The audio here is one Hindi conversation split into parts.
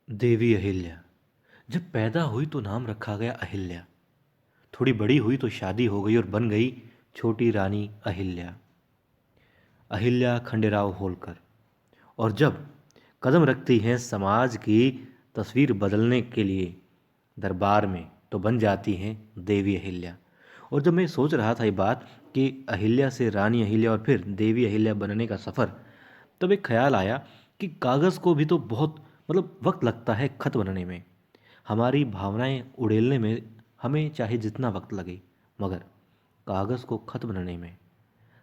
देवी अहिल्या। जब पैदा हुई तो नाम रखा गया अहिल्या। थोड़ी बड़ी हुई तो शादी हो गई और बन गई छोटी रानी अहिल्या। अहिल्या खंडेराव होलकर। और जब कदम रखती हैं समाज की तस्वीर बदलने के लिए दरबार में, तो बन जाती हैं देवी अहिल्या। और जब मैं सोच रहा था ये बात कि अहिल्या से रानी अहिल्या और फिर देवी अहिल्या बनने का सफ़र, तब एक ख्याल आया कि कागज़ को भी तो बहुत वक्त लगता है खत बनने में। हमारी भावनाएं उड़ेलने में हमें चाहे जितना वक्त लगे, मगर कागज़ को खत बनने में,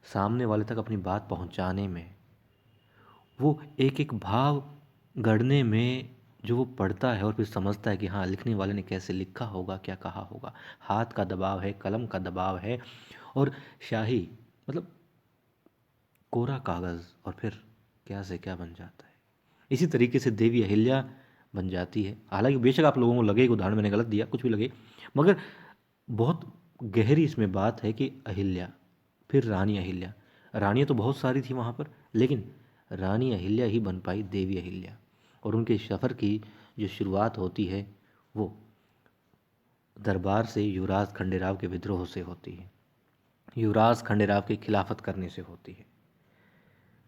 सामने वाले तक अपनी बात पहुंचाने में, वो एक एक भाव गढ़ने में, जो वो पढ़ता है और फिर समझता है कि हाँ, लिखने वाले ने कैसे लिखा होगा, क्या कहा होगा। हाथ का दबाव है, कलम का दबाव है, और शाही मतलब कोरा कागज़, और फिर क्या से क्या बन जाता है। इसी तरीके से देवी अहिल्या बन जाती है। हालांकि बेशक आप लोगों को लगे कि उदाहरण मैंने गलत दिया, कुछ भी लगे, मगर बहुत गहरी इसमें बात है कि अहिल्या, फिर रानी अहिल्या। रानियाँ तो बहुत सारी थी वहाँ पर, लेकिन रानी अहिल्या ही बन पाई देवी अहिल्या। और उनके सफ़र की जो शुरुआत होती है, वो दरबार से युवराज खंडेराव के विद्रोह से होती है, युवराज खंडेराव की खिलाफत करने से होती है।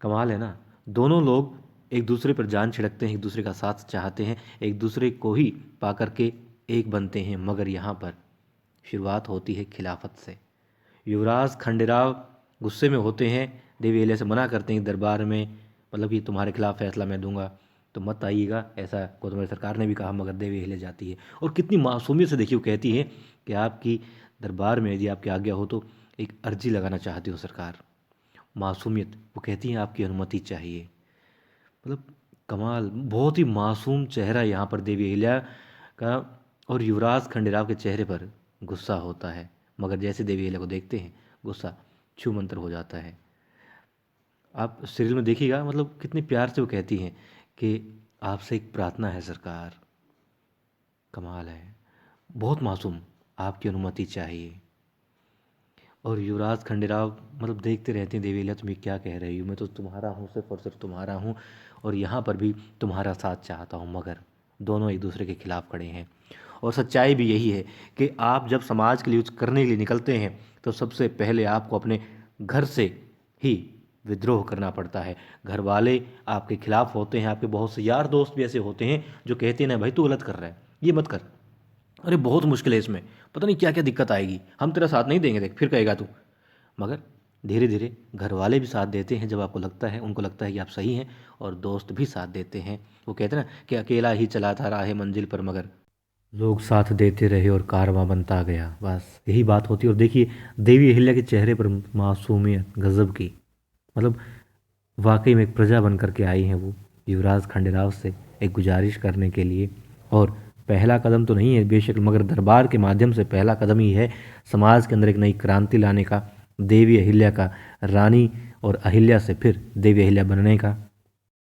कमाल है ना। दोनों लोग एक दूसरे पर जान छिड़कते हैं, एक दूसरे का साथ चाहते हैं, एक दूसरे को ही पा करके एक बनते हैं, मगर यहाँ पर शुरुआत होती है खिलाफत से। युवराज खंडेराव गुस्से में होते हैं, देवी अहिल्या से मना करते हैं दरबार में, कि तुम्हारे खिलाफ फैसला मैं दूंगा, तो मत आइएगा, ऐसा को तुम्हारी सरकार ने भी कहा, मगर देवी अहिल्या जाती है। और कितनी मासूमियत से देखिए, वो कहती है कि आपकी दरबार में यदि आपकी आज्ञा हो तो एक अर्जी लगाना चाहती हूँ सरकार। मासूमियत, वो कहती हैं आपकी अनुमति चाहिए। मतलब कमाल, बहुत ही मासूम चेहरा यहाँ पर देवी अहिल्या का। और युवराज खंडेराव के चेहरे पर गुस्सा होता है, मगर जैसे देवी अहिल्या को देखते हैं, गुस्सा छू मंतर हो जाता है। आप सीरियल में देखिएगा, कितने प्यार से वो कहती हैं कि आपसे एक प्रार्थना है सरकार। कमाल है, बहुत मासूम, आपकी अनुमति चाहिए। और युवराज खंडेराव देखते रहते हैं, देवी अहिल्या तुम ये क्या कह रही हो, मैं तो तुम्हारा हूँ, सिर्फ और सिर्फ तुम्हारा हूँ, और यहाँ पर भी तुम्हारा साथ चाहता हूँ। मगर दोनों एक दूसरे के खिलाफ खड़े हैं। और सच्चाई भी यही है कि आप जब समाज के लिए कुछ करने के लिए निकलते हैं, तो सबसे पहले आपको अपने घर से ही विद्रोह करना पड़ता है। घर वाले आपके खिलाफ होते हैं, आपके बहुत से यार दोस्त भी ऐसे होते हैं जो कहते हैं ना भाई तू गलत कर रहा है, ये मत कर, अरे बहुत मुश्किल है इसमें, पता नहीं क्या क्या दिक्कत आएगी, हम तेरा साथ नहीं देंगे, देख फिर कहेगा तू। मगर धीरे धीरे घर वाले भी साथ देते हैं, जब आपको लगता है, उनको लगता है कि आप सही हैं, और दोस्त भी साथ देते हैं। वो कहते हैं ना कि अकेला ही चला था राह मंजिल पर, मगर लोग साथ देते रहे और कारवां बनता गया। बस यही बात होती है। और देखिए देवी अहिल्या के चेहरे पर मासूमियत गजब की, मतलब वाकई में एक प्रजा बन करके आई हैं वो, युवराज खंडेराव से एक गुजारिश करने के लिए। और पहला कदम तो नहीं है बेशक, मगर दरबार के माध्यम से पहला कदम ही है समाज के अंदर एक नई क्रांति लाने का, देवी अहिल्या का, रानी और अहिल्या से फिर देवी अहिल्या बनने का।